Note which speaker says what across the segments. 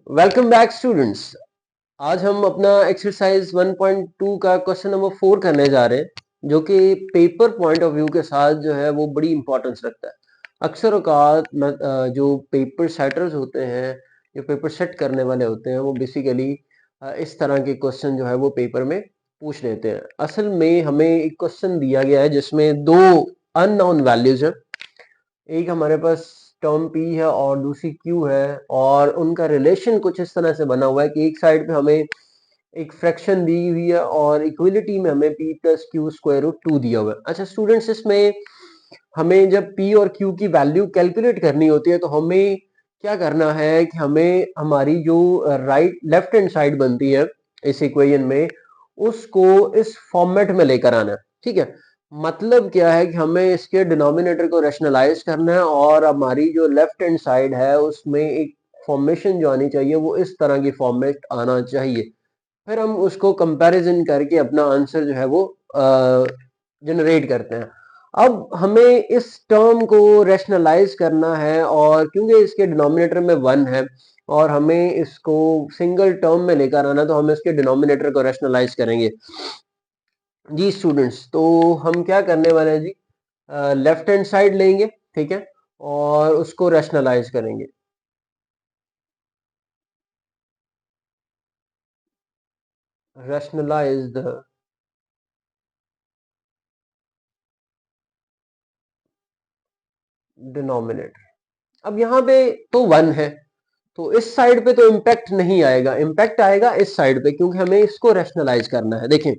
Speaker 1: Welcome back students. आज हम अपना एक्सरसाइज 1.2 का क्वेश्चन नंबर 4 करने जा रहे हैं, जो कि पेपर पॉइंट ऑफ व्यू के साथ जो है वो बड़ी इंपॉर्टेंस रखता है। अक्सर औकात जो पेपर सेटर्स होते हैं, जो पेपर सेट करने वाले होते हैं, वो बेसिकली इस तरह के क्वेश्चन जो है वो पेपर में पूछ लेते हैं। असल में हमें एक क्वेश्चन दिया गया है जिसमें दो अननोन वैल्यूज है। एक हमारे पास टर्म p है और दूसरी q है, और उनका रिलेशन कुछ इस तरह से बना हुआ है कि एक साइड पे हमें एक फ्रैक्शन दी हुई है और इक्वलिटी में हमें p plus Q square root 2 दिया हुआ है। अच्छा स्टूडेंट्स, इसमें हमें जब p और q की वैल्यू कैलकुलेट करनी होती है तो हमें क्या करना है कि हमें हमारी जो राइट लेफ्ट हैंड साइड बनती है इस इक्वेशन में, उसको इस फॉर्मेट में लेकर आना है। ठीक है, मतलब क्या है कि हमें इसके डिनोमिनेटर को रैशनलाइज करना है और हमारी जो लेफ्ट हैंड साइड है उसमें एक फॉर्मेशन जो आनी चाहिए वो इस तरह की फॉर्मेट आना चाहिए। फिर हम उसको कंपैरिजन करके अपना आंसर जो है वो जनरेट करते हैं। अब हमें इस टर्म को रैशनलाइज करना है, और क्योंकि इसके डिनोमिनेटर में 1 है और हमें इसको सिंगल टर्म में लेकर आना, तो हम इसके डिनोमिनेटर को रैशनलाइज करेंगे। जी स्टूडेंट्स, तो हम क्या करने वाले हैं जी, लेफ्ट हैंड साइड लेंगे, ठीक है, और उसको रैशनलाइज करेंगे। Rationalise the denominator. अब यहाँ पे तो 1 है, तो इस साइड पे तो इम्पैक्ट नहीं आएगा, इम्पैक्ट आएगा इस साइड पे, क्योंकि हमें इसको रैशनलाइज करना है। देखें,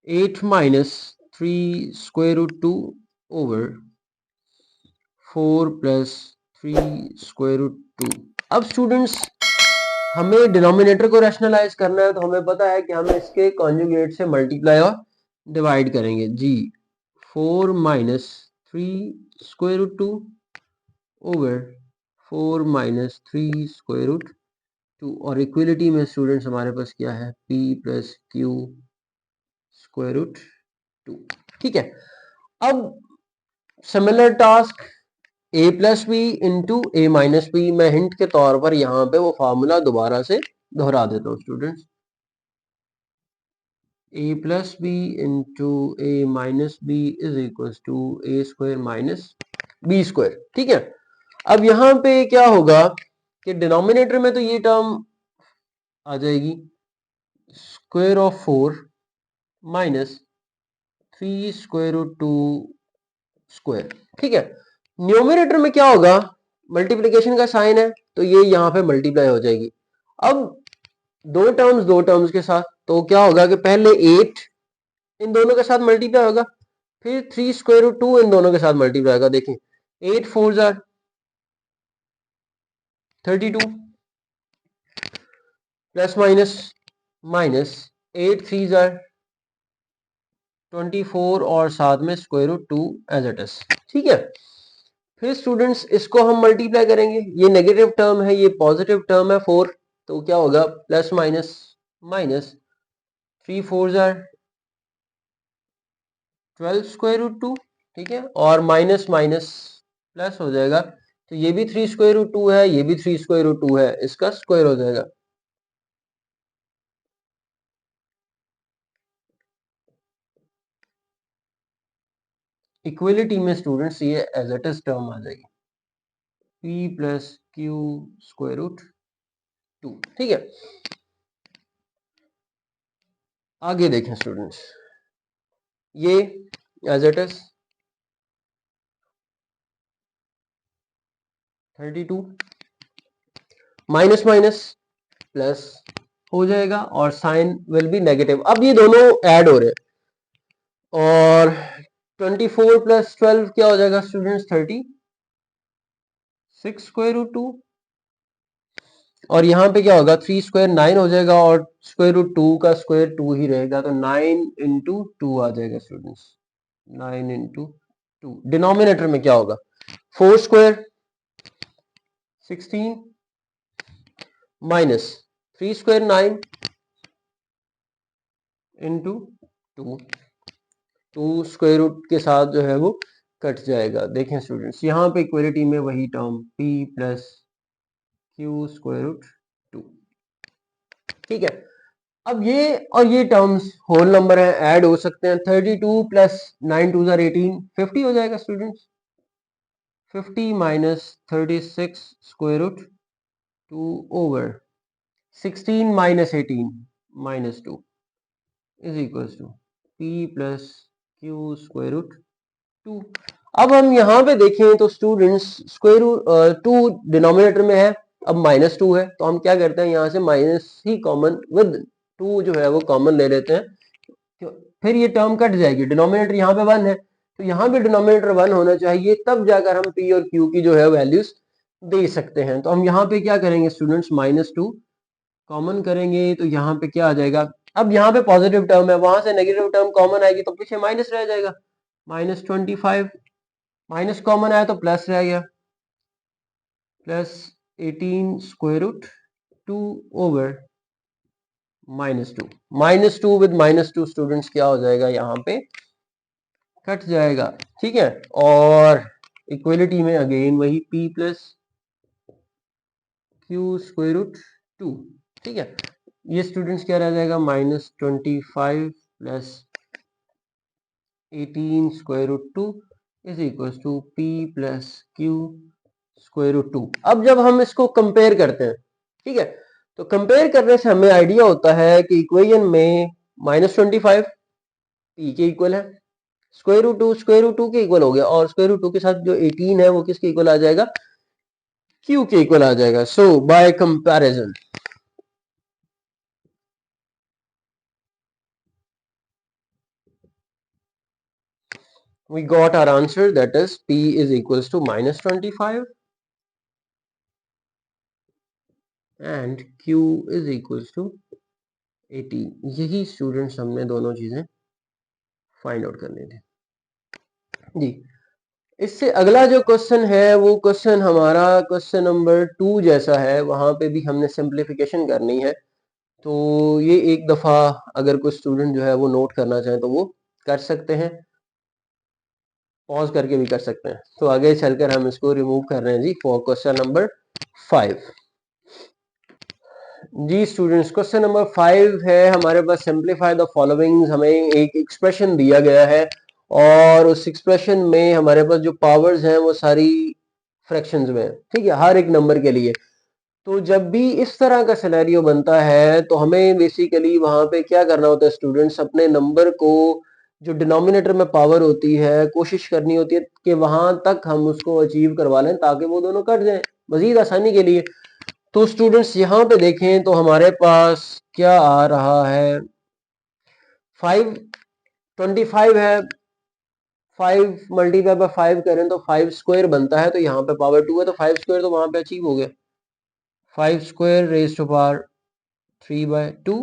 Speaker 1: 8 minus 3 square root 2 over 4 plus 3 square root 2। अब स्टूडेंट्स, हमें डिनोमिनेटर को रैशनलाइज करना है, तो हमें पता है कि हम इसके कॉन्जुगेट से मल्टीप्लाई और डिवाइड करेंगे। जी, 4 minus 3 square root 2 over 4 minus 3 square root 2, और इक्वलिटी में स्टूडेंट्स हमारे पास क्या है, p plus Q square root 2। ठीक है, अब similar task a plus B into A minus B, मैं हिंट के तौर पर यहाँ पे वो फार्मूला दोबारा से दोहरा देता हूँ students. a plus B into A minus B is equal to A square minus B square. ठीक है, अब यहाँ पे क्या होगा कि डिनोमिनेटर में तो ये टर्म आ जाएगी square of 4 minus 3 square root 2 square. ठीक है, न्यूमरेटर में क्या होगा, मल्टीप्लिकेशन का साइन है तो ये यहाँ पे मल्टीप्लाई हो जाएगी। अब दो टर्म्स के साथ, तो क्या होगा कि पहले 8 इन दोनों के साथ मल्टीप्लाई होगा, फिर 3 स्क्वायर रूट 2 इन दोनों के साथ मल्टीप्लाई होगा। देखें, 8 4 जार 32 प्लस माइनस माइनस 8 3 जार 24 और साथ में square root 2 as it is. ठीक है, फिर स्टूडेंट्स इसको हम मल्टीप्लाई करेंगे, ये नेगेटिव टर्म है, ये पॉजिटिव टर्म है 4, तो क्या होगा प्लस माइनस माइनस 3 4 जार 12 स्क्वायर रूट 2। ठीक है, और माइनस माइनस प्लस हो जाएगा, तो ये भी 3 स्क्वायर रूट 2 है, ये भी 3 स्क्वायर रूट 2 है, इसका स्क्वायर हो जाएगा। इक्वलिटी में स्टूडेंट्स ये एज इट इज टर्म आ जाएगी, p plus Q square root 2। ठीक है, आगे देखें स्टूडेंट्स, ये as it is 32 minus minus plus हो जाएगा और साइन विल बी नेगेटिव। अब ये दोनों ऐड हो रहे हैं, और 24 प्लस 12 क्या हो जाएगा स्टूडेंट्स, 36 स्क्वायर रूट 2, और यहाँ पे क्या होगा 3 स्क्वायर 9 हो जाएगा, और स्क्वायर रूट 2 का स्क्वायर 2 ही रहेगा, तो 9 इंटू 2 आ जाएगा स्टूडेंट्स, 9 इंटू 2। डिनोमिनेटर में क्या होगा, 4 square 16 minus 3 square 9 into 2, 2 square root के साथ जो है वो कट जाएगा। देखें स्टूडेंट्स, यहाँ पे इक्वलिटी में वही term p plus Q square root 2, ठीक है। अब ये और ये टर्म्स होल नंबर है, ऐड हो सकते हैं। 32 प्लस 9 2 18, 50 हो जाएगा students. 50 minus 36 square root 2 over 16 minus 18 minus 2 is equals to p plus Q square root 2। अब हम यहाँ पे देखें तो स्टूडेंट्स स्क्वायर रूट 2 डिनोमिनेटर में है, अब माइनस 2 है, तो हम क्या करते हैं यहाँ से माइनस ही कॉमन विद 2 जो है वो कॉमन ले लेते हैं, फिर ये टर्म कट जाएगी। डिनोमिनेटर यहाँ पे 1 है, तो यहाँ पे डिनोमिनेटर 1 होना चाहिए, तब जाकर हम p और q की जो है वैल्यूज दे सकते हैं। तो हम यहाँ पे क्या करेंगे स्टूडेंट्स, -2 कॉमन करेंगे, तो यहाँ पे क्या आ जाएगा। अब यहाँ पे पॉजिटिव टर्म है, वहां से नेगेटिव टर्म कॉमन आएगी तो पीछे माइनस रह जाएगा, -25 माइनस कॉमन आया तो प्लस रह गया, plus 18 square root 2 over -2 with -2 students क्या हो जाएगा, यहाँ पे कट जाएगा, ठीक है। और इक्वलिटी में अगेन वही p plus Q square root 2, ठीक है। ये स्टूडेंट्स क्या रह जाएगा, -25 plus 18 square root 2 is equal to p plus Q square root 2। अब जब हम इसको कंपेयर करते हैं, ठीक है, तो कंपेयर करने से हमें आइडिया होता है कि इक्वेशन में -25 p के इक्वल है, स्क्वायर रूट टू के इक्वल हो गया, और स्क्वायर रूट 2 के साथ जो 18 है वो किसके इक्वल आ जाएगा, q के इक्वल आ जाएगा। So by comparison we got our answer, that is p is equals to -25 and q is equals to 18। यही स्टूडेंट्स हमने दोनों चीजें फाइंड आउट करनी थी जी। इससे अगला जो क्वेश्चन है वो क्वेश्चन हमारा क्वेश्चन नंबर 2 जैसा है, वहां पे भी हमने सिंप्लीफिकेशन करनी है। तो ये एक दफा अगर कोई स्टूडेंट जो है वो नोट करना चाहे तो वो कर सकते हैं, पॉज करके भी कर सकते हैं। तो आगे चलकर हम इसको रिमूव कर रहे हैं जी फॉर क्वेश्चन नंबर 5। जी स्टूडेंट्स, क्वेश्चन नंबर 5 है हमारे पास, सिंप्लीफाई द फॉलोइंग। हमें एक एक्सप्रेशन दिया गया है और उस एक्सप्रेशन में हमारे पास जो पावर्स हैं वो सारी फ्रैक्शंस में है, ठीक है, हर एक नंबर के लिए। तो जब भी इस तरह का सिनेरियो बनता है तो हमें बेसिकली वहां पे क्या करना होता है स्टूडेंट्स, अपने नंबर को जो डिनोमिनेटर में पावर होती है कोशिश करनी होती है कि वहां तक हम उसको अचीव करवा लें ताकि वो दोनों कट जाएं मजीद आसानी के लिए। तो स्टूडेंट्स यहाँ पे देखें तो हमारे पास क्या आ रहा है, 25 है, 5 मल्टीप्लाई बाय 5 करें तो 5 स्क्वायर बनता है, तो यहाँ पे पावर 2 है तो 5 स्क्वायर तो वहां पे अचीव हो गया, 5 square raise to power 3/2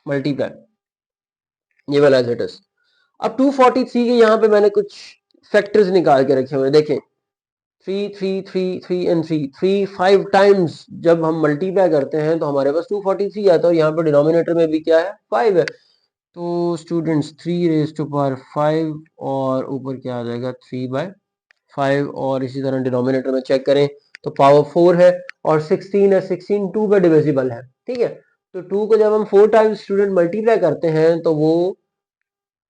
Speaker 1: multiply, ये वाला एज इट इज। अब 243 के यहाँ पे मैंने कुछ फैक्टर्स निकाल के रखे हुए, देखें 3 3 3 3 एंड 3 5 टाइम्स जब हम मल्टीप्लाई करते हैं तो हमारे पास 243 आता है, और यहाँ पे डिनोमिनेटर में भी क्या है, 5 है। तो स्टूडेंट्स 3 रेज टू पावर 5 और ऊपर क्या आ जाएगा 3/5, और इसी तरह डिनोमिनेटर में चेक करें तो पावर 4 है और 16 है, 16 2 पे डिविजिबल है, ठीक है। तो 2 को जब हम 4 टाइम्स स्टूडेंट मल्टीप्लाई करते हैं तो वो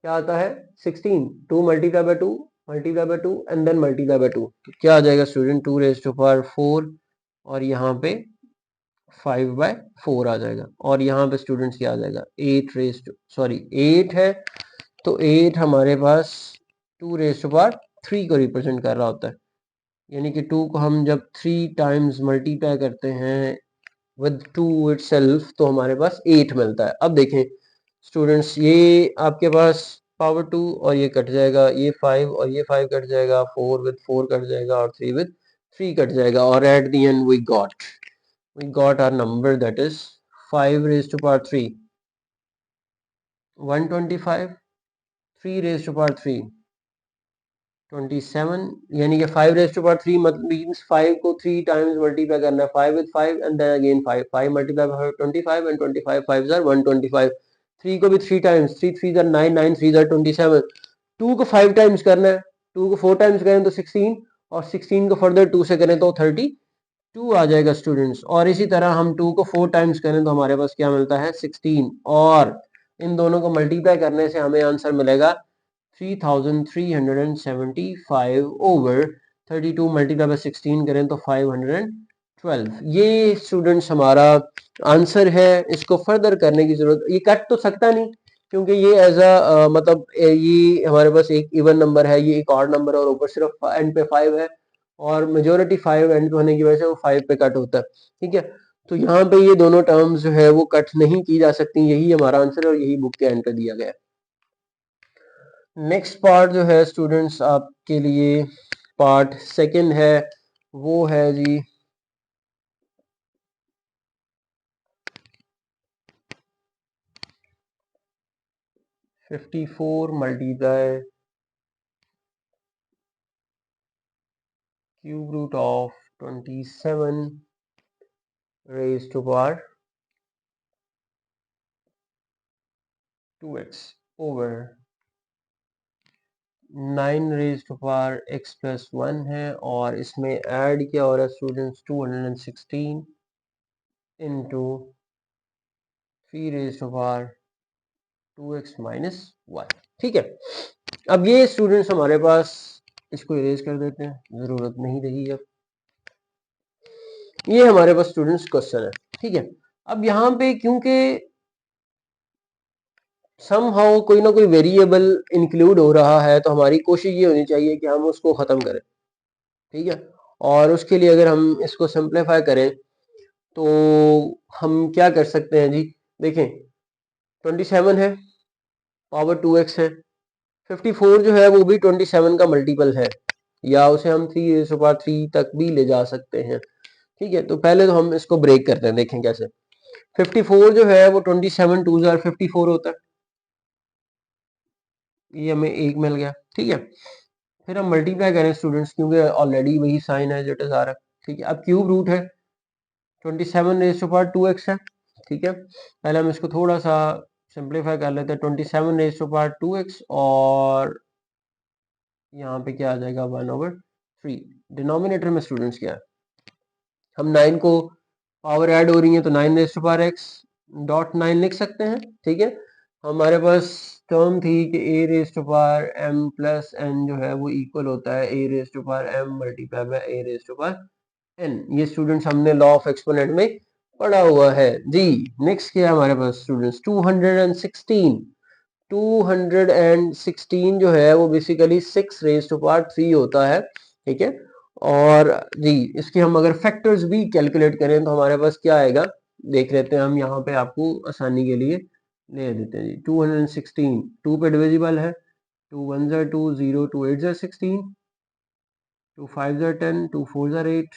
Speaker 1: क्या आता है 16, 2 multiply by 2 multiply by 2 and then multiply by 2, तो क्या आ जाएगा स्टूडेंट 2 रेज टू पावर 4 और यहाँ पे 5/4 आ जाएगा, और यहाँ पे स्टूडेंट्स क्या आ जाएगा 8 रेज टू 8 है, तो 8 हमारे पास 2 रेज टू पावर 3 को रिप्रेजेंट कर रहा होता है, यानी कि 2 को हम जब 3 टाइम्स मल्टीप्लाई करते हैं विद 2 इटसेल्फ तो हमारे पास 8 मिलता है। अब देखें स्टूडेंट्स, ये आपके पास पावर 2 और ये कट जाएगा, ये 5 और ये 5 कट जाएगा, 4 विद 4 कट जाएगा और 3 विद 3 कट जाएगा, और at the end we got our number that is 5 raise to power 3 125, 3 raise to power 3 27, यानी कि 5 रेज टू पावर 3 मतलब मींस 5 को 3 टाइम्स मल्टीप्लाई करना है, 5 with 5 and then again 5 multiply by 25 and 25 5 are 125, 3 को भी 3 टाइम्स, 3 3 आर 9 9 3 आर 27, 2 को 5 times करना है, 2 को 4 टाइम्स करें तो 16 और 16 को फर्दर 2 से करें तो 32 आ जाएगा स्टूडेंट्स। और इसी तरह हम 2 को 4 टाइम्स करें तो हमारे पास क्या मिलता है 16 और इन दोनों को मल्टीप्लाई करने से हमें आंसर मिलेगा 3375 ओवर 32 मल्टीप्लाई बाय 16 करें तो 512। ये स्टूडेंट्स हमारा आंसर है। इसको फर्दर करने की जरूरत, ये कट तो सकता नहीं क्योंकि ये एज अ मतलब ये हमारे पास एक इवन नंबर है, ये एक ऑड नंबर है और ऊपर सिर्फ एंड पे 5 है और मेजोरिटी 5 एंड पे होने की वजह से वो 5 पे कट होता है। ठीक है, तो यहाँ पे ये दोनों टर्म्स जो है वो कट नहीं की जा सकती। यही हमारा आंसर है और यही बुक के एंड पे दिया गया है। नेक्स्ट पार्ट जो है स्टूडेंट्स आपके लिए पार्ट सेकंड है, वो है जी 54 multiply cube root of 27 raised to power 2x over 9 raised to power x plus 1 है और इसमें ऐड किया हो रहा है students 216 into 3 raised to power 2x minus 1। ठीक है, अब ये स्टूडेंट्स हमारे पास, इसको इरेज कर देते हैं, जरूरत नहीं रही अब। ये हमारे पास स्टूडेंट्स क्वेश्चन है। ठीक है, अब यहाँ पे क्योंकि समहाउ कोई ना कोई वेरिएबल इंक्लूड हो रहा है तो हमारी कोशिश ये होनी चाहिए कि हम उसको खत्म करें। ठीक है, और उसके लिए अगर हम इसको सिंप्लीफाई करें तो हम क्या कर सकते हैं जी, देखें 27 है, पावर 2x है, 54 जो है वो भी 27 का मल्टीपल है, या उसे हम 3 तक भी ले जा सकते हैं। ठीक है, तो पहले तो हम इसको ब्रेक करते हैं, देखें कैसे। 54 जो है वो 27 2 54 होता है, ये हमें एक मिल गया। ठीक है, फिर हम मल्टीप्लाई करें स्टूडेंट्स क्योंकि ऑलरेडी वही साइन है जो इट इज आ रहा है। ठीक है, अब क्यूब रूट है 27 रेज़ टू पावर 2x है। ठीक है, पहले हम इसको थोड़ा सा सिंप्लीफाई कर लेते हैं, 27 रेज़ टू पावर 2x और यहाँ पे क्या आ जाएगा 1/3। डिनोमिनेटर में स्टूडेंट्स क्या है, हम 9 को पावर ऐड हो रही है तो 9 raise to power x dot 9 लिख सकते हैं। ठीक है, हमारे पास टर्म थी कि a raise to power m plus n जो है वो इक्वल होता है a raise to power m multiply by a raise to power n। ये स्टूडेंट्स हमने लॉ ऑफ एक्सपोनेंट में पढ़ा हुआ है जी। नेक्स्ट क्या है हमारे पास स्टूडेंट्स 216 जो है वो बेसिकली 6 रेज़ टू पावर 3 होता है। ठीक है, और जी इसके हम अगर फैक्टर्स भी कैलकुलेट करें तो हमारे पास क्या आएगा, देख लेते हैं हम यहाँ पे आपको आसानी के लिए ले देते हैं जी। 216 2 पे डिविजिबल है, 2 1 ज़ा 2 0 2 8 ज़ा 16 2 5 ज़ा 10 2 4 ज़ा 8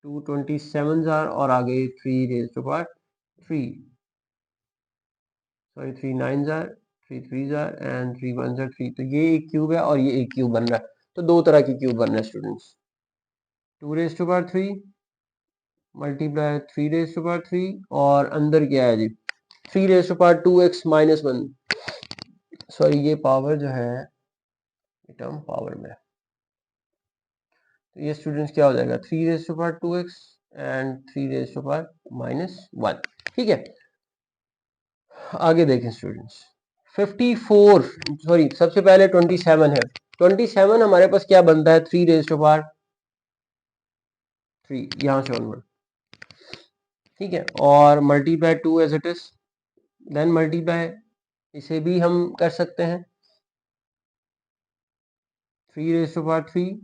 Speaker 1: 2 27 ज़ा और आगे 3 रेज़ टू पावर 3 सॉरी 3 9 ज़ा 3 3 ज़ा एंड 3 1 ज़ा 3। तो ये एक क्यूब है और ये एक क्यूब बन रहा है, तो दो तरह की क्यूब बन रहा है students. 2 raise to power 3 multiply 3 raise to power 3 और अंदर क्या है जी 3 raise to power 2x minus 1। Sorry ये पावर जो है टर्म पावर में, तो ये स्टूडेंट्स क्या हो जाएगा 3 raise to power 2x and 3 raise to power minus 1। ठीक है, आगे देखें स्टूडेंट्स 54 सॉरी सबसे पहले 27 है, 27 हमारे पास क्या बनता है 3 रेज़ टू पावर 3 यहाँ से ऑनवर्ड। ठीक है, और multiply 2 as it is, then multiply इसे भी हम कर सकते हैं 3 रेज़ टू पावर 3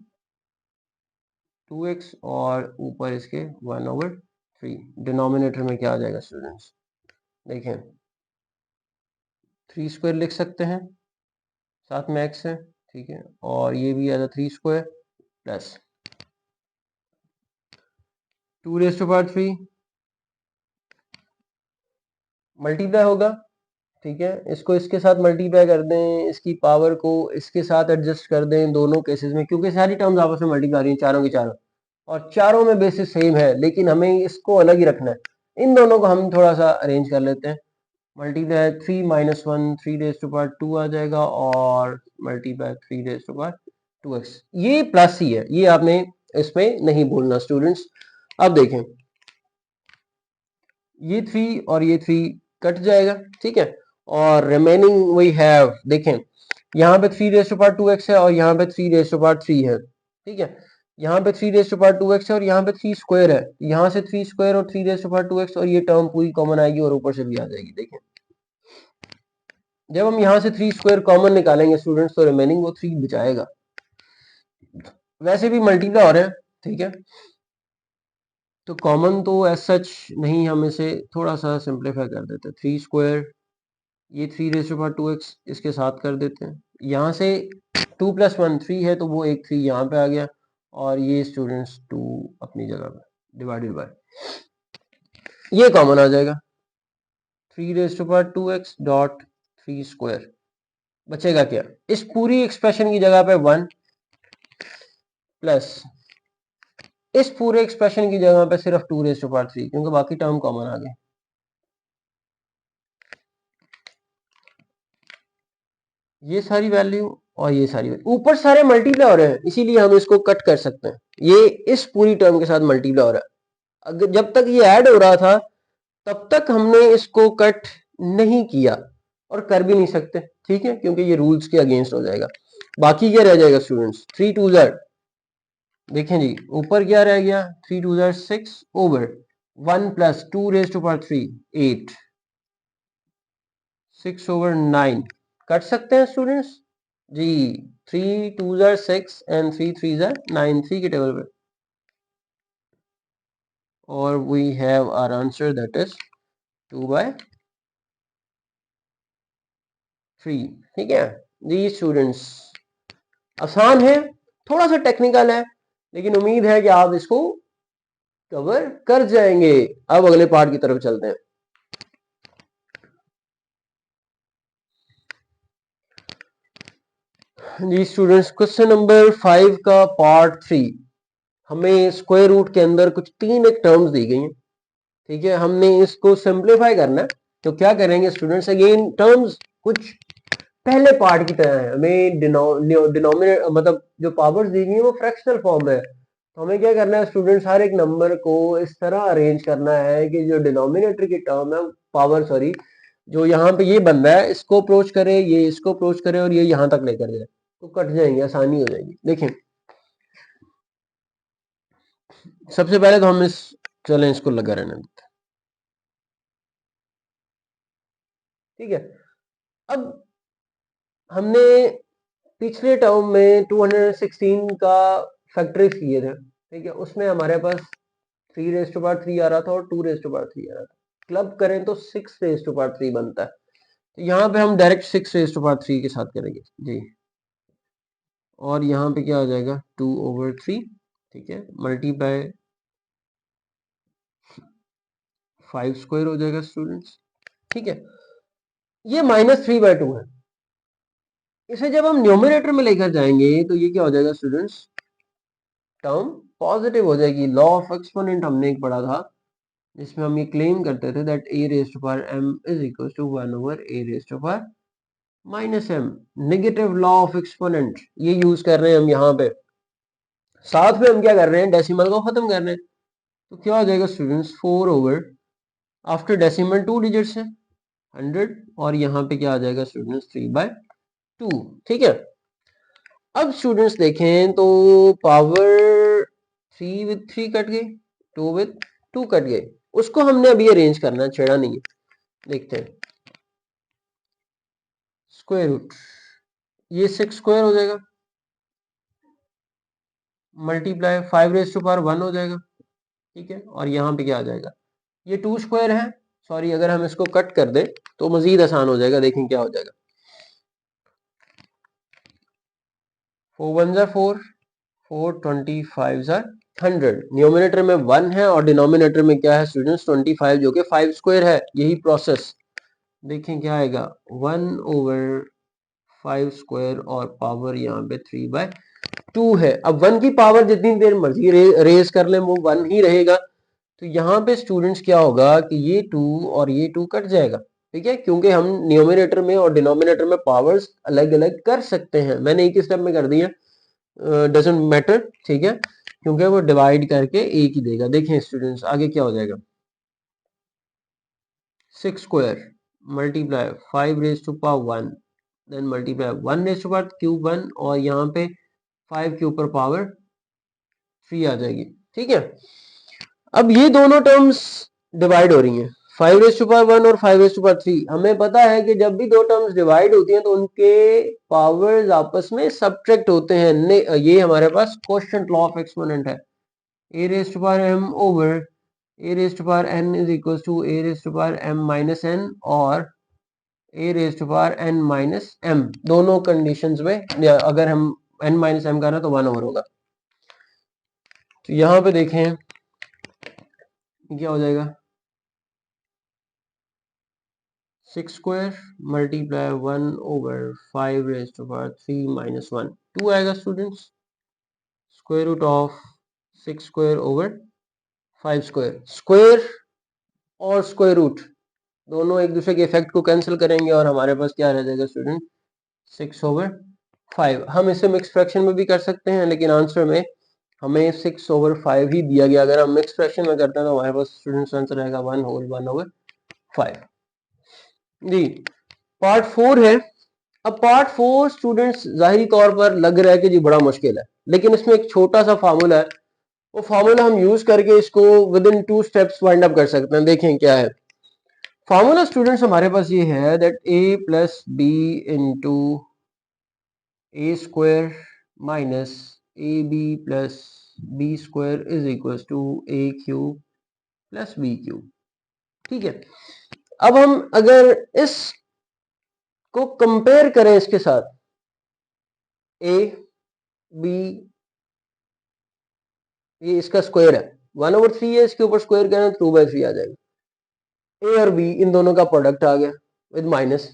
Speaker 1: 2x और ऊपर इसके 1/3। डिनोमिनेटर में क्या आ जाएगा स्टूडेंट्स, देखें 3 स्क्वायर लिख सकते हैं, साथ में x है। ठीक है, और ये भी आ 3 square plus 2 raise to power 3 multiply होगा। ठीक है, इसको इसके साथ मल्टीप्लाई कर दें, इसकी पावर को इसके साथ एडजस्ट कर दें दोनों केसेस में, क्योंकि सारी टर्म्स आपस में मल्टीप्लाई आ रही हैं चारों की चारों और चारों में बेसिस सेम है, लेकिन हमें इसको अलग ही रखना है। इन दोनों को हम थोड़ा सा अरेंज कर लेते हैं, मल्टीप्लाई 3 - 1 3 रेज़ टू पावर 2 आ जाएगा और multiply 3 raise to power 2x, ये प्लस ही है, ये आपने इसमें नहीं भूलना स्टूडेंट्स। अब देखें ये 3 और ये 3 कट जाएगा, ठीक है, और रिमेनिंग वी हैव, देखें यहाँ पे 3 रेज़ टू पावर 2x है और यहाँ पे 3 रेज़ टू पावर 3 है, ठीक है, यहाँ पे 3 रेज़ टू पावर 2x है और यहाँ पे 3 स्क्वायर है, यहाँ से 3 स्क्वायर और 3 रेज़ टू पावर 2x और ये टर्म पूरी कॉमन आएगी और ऊपर से भी आ जाएगी। देखें जब हम यहाँ से 3 स्क्वायर कॉमन निकालेंगे स्टूडेंट्स तो रिमेनिंग वो 3 बचाएगा, वैसे भी मल्टीप्लाई हो रहे हैं, ठीक है, तो कॉमन तो एज सच नहीं, हम इसे थोड़ा सा सिंप्लीफाई कर देते हैं। 3 स्क्वायर, ये 3 रेज़ टू पावर 2x इसके साथ कर देते हैं, यहाँ से 2 + 1 3 है तो वो एक 3 यहाँ पे आ गया और ये स्टूडेंट्स 2 अपनी जगह पे डिवाइडेड बाय ये कॉमन आ जाएगा 3 raise to power 2x dot 3 square, बचेगा क्या, इस पूरी एक्सप्रेशन की जगह पे 1 प्लस इस पूरे एक्सप्रेशन की जगह पे सिर्फ 2 रेज़ टू पावर 3 क्योंकि बाकी टर्म कॉमन आ गए। ये सारी वैल्यू और ये सारी वैल्यू ऊपर सारे मल्टीप्लाई हो रहे हैं इसीलिए हम इसको कट कर सकते हैं, ये इस पूरी टर्म के साथ मल्टीप्लाई हो रहा है। अगर जब तक ये ऐड हो रहा था तब तक हमने इसको कट नहीं किया और कर भी नहीं सकते, ठीक है, क्योंकि ये रूल्स के अगेंस्ट हो जाएगा। बाकी क्या रह जाएगा स्टूडेंट्स, 3 2 ज़ार, देखें जी ऊपर क्या रह गया, 3 2 ज़ार 6 over 1 plus 2 raise to power 3 8 6 over 9 cut सकते हैं स्टूडेंट्स जी, 3 2 ज़ार 6 एंड 3 3 ज़ार 9 3 के टेबल पे, और we have our answer that is 2/3, ठीक है जी स्टूडेंट्स। आसान है, थोड़ा सा टेक्निकल है, लेकिन उम्मीद है कि आप इसको कवर कर जाएंगे। अब अगले पार्ट की तरफ चलते हैं। जी स्टूडेंट्स क्वेश्चन नंबर 5 का पार्ट 3, हमें स्क्वायर रूट के अंदर कुछ 3 एक टर्म्स दी गई हैं, ठीक है, हमने इसको सिंप्लीफाई करना है। तो क्या करेंगे स्टूडेंट्स, अगेन टर्म्स कुछ पहले पार्ट की तरह है, हमें डिनोमिनेटर मतलब जो पावर्स दी गई है वो फ्रैक्शनल फॉर्म है, तो हमें क्या करना है स्टूडेंट्स, हर एक नंबर को इस तरह अरेंज करना है कि जो डिनोमिनेटर की टर्म है पावर सॉरी जो यहाँ पे ये बन रहा है इसको अप्रोच करे, ये इसको अप्रोच करे और ये यहाँ तक लेकर जाए, तो कट जाएंगे, आसानी हो जाएगी। देखें सबसे पहले तो हम इस चलें इसको लगा रहने देते हैं, ठीक है। अब हमने पिछले टर्म में 216 का फैक्टराइज किए थे, ठीक है, उसमें हमारे पास 3 रेज़ टू पावर 3 आ रहा था और 2 रेज़ टू पावर 3 आ रहा था, क्लब करें तो 6 रेज़ टू पावर 3 बनता है, तो यहाँ पे हम डायरेक्ट 6 रेज़ टू पावर 3 के साथ करेंगे जी, और यहाँ पे क्या आ जाएगा 2/3, ठीक है, मल्टीप्लाई 5 स्क्वायर हो जाएगा स्टूडेंट्स, ठीक है, ये -3/2 है, इसे जब हम न्यूमरेटर में लेकर जाएंगे तो ये क्या हो जाएगा स्टूडेंट्स, टर्म पॉजिटिव हो जाएगी। लॉ ऑफ एक्सपोनेंट हमने एक पढ़ा था जिसमें हम ये क्लेम करते थे that a raise to power m is equal to 1/a raise to power -m, negative law of exponent ये यूज कर रहे हैं हम यहाँ पे, साथ में हम क्या कर रहे हैं डेसिमल को खत्म कर रहे हैं, तो क्या हो जाएगा students 4 over after decimal 2 digits है 100 और यहाँ पे क्या आ जाएगा स्टूडेंट्स 3/2, ठीक है। अब स्टूडेंट्स देखें तो पावर 3 विद 3 कट गई, 2 विद 2 कट गए, उसको हमने अभी अरेंज करना है, छेड़ा नहीं है, देखते हैं स्क्वायर रूट, ये 6 स्क्वायर हो जाएगा मल्टीप्लाई 5 रेज़ टू पावर 1 हो जाएगा, ठीक है, और यहाँ पे क्या आ जाएगा, ये 2 स्क्वायर है, सॉरी अगर हम इसको कट कर दें तो मजीद आसान हो जाएगा, देखें क्या हो जाएगा, 4 1 ज़ा 4 4 25 ज़ा 100, न्यूमरेटर में 1 है और डिनोमिनेटर में क्या है स्टूडेंट्स 25 जो कि 5 स्क्वायर है, यही प्रोसेस देखें क्या आएगा 1/5 स्क्वायर और पावर यहाँ पे 3/2 है। अब 1 की पावर जितनी देर मर्जी रेज कर लें वो 1 ही रहेगा, तो यहाँ पे स्टूडेंट्स क्या होगा कि ये 2 और ये 2 कट जाएगा, ठीक है, क्योंकि हम न्यूमरेटर में और डिनोमिनेटर में पावर्स अलग अलग कर सकते हैं, मैंने एक ही स्टेप में कर दिया, डजंट मैटर, ठीक है, क्योंकि वो डिवाइड करके एक ही देगा। देखें स्टूडेंट्स आगे क्या हो जाएगा, 6 square multiply 5 raise to power 1, then multiply 1 raise to power cube 1, और यहाँ पे 5 के ऊपर पावर 3 आ जाएगी, ठीक है। अब ये दोनों टर्म्स डिवाइड हो रही हैं, 5 रेज टू पावर 1 और 5 रेज टू पावर 3। हमें पता है कि जब भी दो टर्म्स डिवाइड होती हैं तो उनके पावर्स आपस में सब्ट्रैक्ट होते हैं। ये हमारे पास क्वोशिएंट लॉ ऑफ एक्सपोनेंट है, a raised to power m over a raised to power n is equals to a raised to power m minus n और a raised to power n minus m। दोनों conditions में या अगर हम n minus m करना तो 1 over होगा। तो यहाँ पे देखें क्या हो जाएगा, 6 square multiply 1 over 5 raise to power 3 माइनस 1, 2 आएगा students. Square root of 6 square over 5 square, square और स्क्वायर रूट दोनों एक दूसरे के इफेक्ट को कैंसिल करेंगे और हमारे पास क्या रह जाएगा स्टूडेंट, 6 ओवर 5। हम इसे मिक्स फ्रैक्शन में भी कर सकते हैं, लेकिन आंसर में हमें 6 ओवर 5 ही दिया गया। अगर हम मिक्स फ्रैक्शन में करते हैं तो हमारे पास स्टूडेंट्स आंसर रहेगा 1 होल 1 ओवर 5 जी। पार्ट 4 है। अब पार्ट 4 स्टूडेंट्स जाहिरी तौर पर लग रहा है कि जी बड़ा मुश्किल है, लेकिन इसमें एक छोटा सा फार्मूला है, वो फार्मूला हम यूज करके इसको with in 2 steps wind up कर सकते हैं। देखें क्या है फार्मूला स्टूडेंट्स, हमारे पास ये है that a plus B into a square minus a b plus b square is equal to a cube plus b cube, ठीक है। अब हम अगर इस को कंपेयर करें इसके साथ, ए बी ये इसका स्क्वायर है 1 ओवर 3 है, इसके ऊपर स्क्वायर करें तो 2/3 आ जाएगा। ए और बी इन दोनों का प्रोडक्ट आ गया विद माइनस,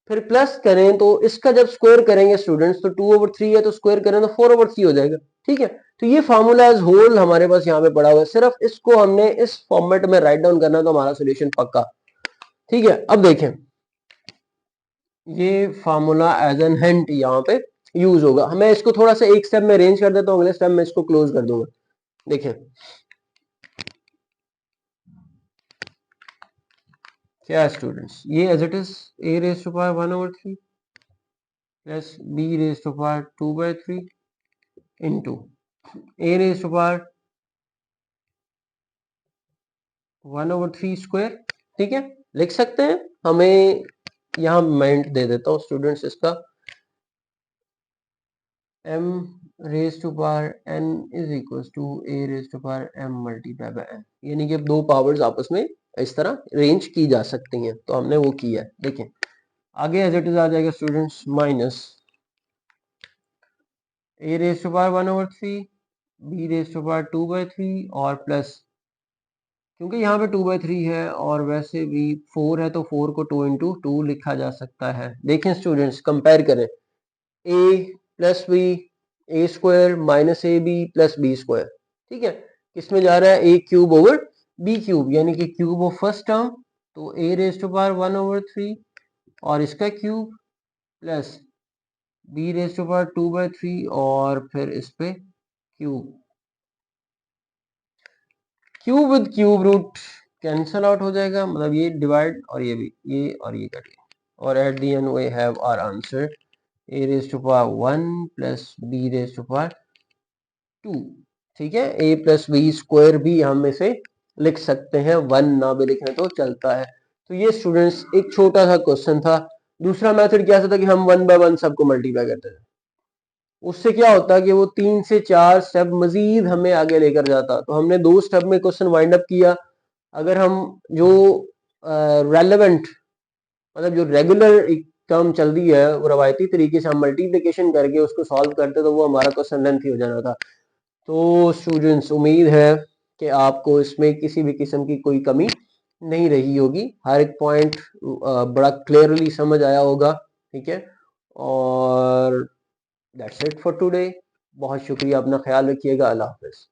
Speaker 1: फिर प्लस करें तो इसका जब स्क्वायर करेंगे स्टूडेंट्स तो 2 ओवर 3 है तो स्क्वायर करें तो 4 ओवर 3 हो जाएगा, ठीक है। तो ये फार्मूला एज होल हमारे पास यहाँ पे पड़ा हुआ है, सिर्फ इसको हमने इस फॉर्मेट में राइट डाउन करना तो हमारा सोल्यूशन पक्का, ठीक है। अब देखें ये फार्मूला एज एन हिंट यहाँ पे यूज होगा। मैं इसको थोड़ा सा एक स्टेप में अरेंज कर देता हूँ, अगले स्टेप में इसको क्लोज कर दूंगा। देखें क्या है स्टूडेंट्स, ये as it is a raise to power 1 over 3 plus b raise to power 2/3 into a raise to power 1 over 3 square, ठीक है। लिख सकते हैं, हमें यहाँ मेंट दे देता हूँ स्टूडेंट्स इसका, m raise to power n is equal to a raise to power m multiply by n, यानी कि दो पावर्स आपस में इस तरह रेंज की जा सकती हैं, तो हमने वो किया है। देखें आगे एज इट इज आ जाएगा students, minus a raise to power 1 over 3 b raise to power 2/3 और प्लस, क्योंकि यहाँ पे 2/3 है और वैसे भी 4 है तो 4 को 2 इंटू 2 लिखा जा सकता है। देखें स्टूडेंट्स कंपेयर करें, a plus b a square minus a b plus b square, ठीक है। किसमें जा रहा है, a cube over b cube, यानी कि क्यूब ऑफ फर्स्ट टर्म तो a raise to power 1 over 3 और इसका cube plus b raise to power 2/3 और फिर इस पे cube, cube with cube root cancel out हो जाएगा, मतलब ये डिवाइड और ये भी, ये और ये कट गया, और at the end we have our answer a raise to power 1 plus b raise to power 2, ठीक है। a प्लस बी स्क्वायर भी हम इसे लिख सकते हैं, 1 ना भी लिखें तो चलता है। तो ये स्टूडेंट्स एक छोटा सा क्वेश्चन था। दूसरा मेथड क्या था कि हम 1 बाय 1 सबको मल्टीप्लाई करते थे, उससे क्या होता है कि वो 3 से 4 स्टेप मजीद हमें आगे लेकर जाता। तो हमने 2 स्टेप में क्वेश्चन वाइंड अप किया। अगर हम जो रेलेवेंट मतलब जो रेगुलर एक टर्म चल रही है वो रवायती तरीके से हम मल्टीप्लिकेशन करके उसको सॉल्व करते तो वो हमारा क्वेश्चन लेंथी हो जाना था। तो स्टूडेंट्स उम्मीद है कि आपको इसमें किसी भी किस्म की कोई कमी नहीं रही होगी, हर एक पॉइंट बड़ा क्लियरली समझ आया होगा, ठीक है। और दैट्स इट फॉर टुडे। बहुत शुक्रिया, अपना ख्याल रखिएगा, अल्लाह हाफिज।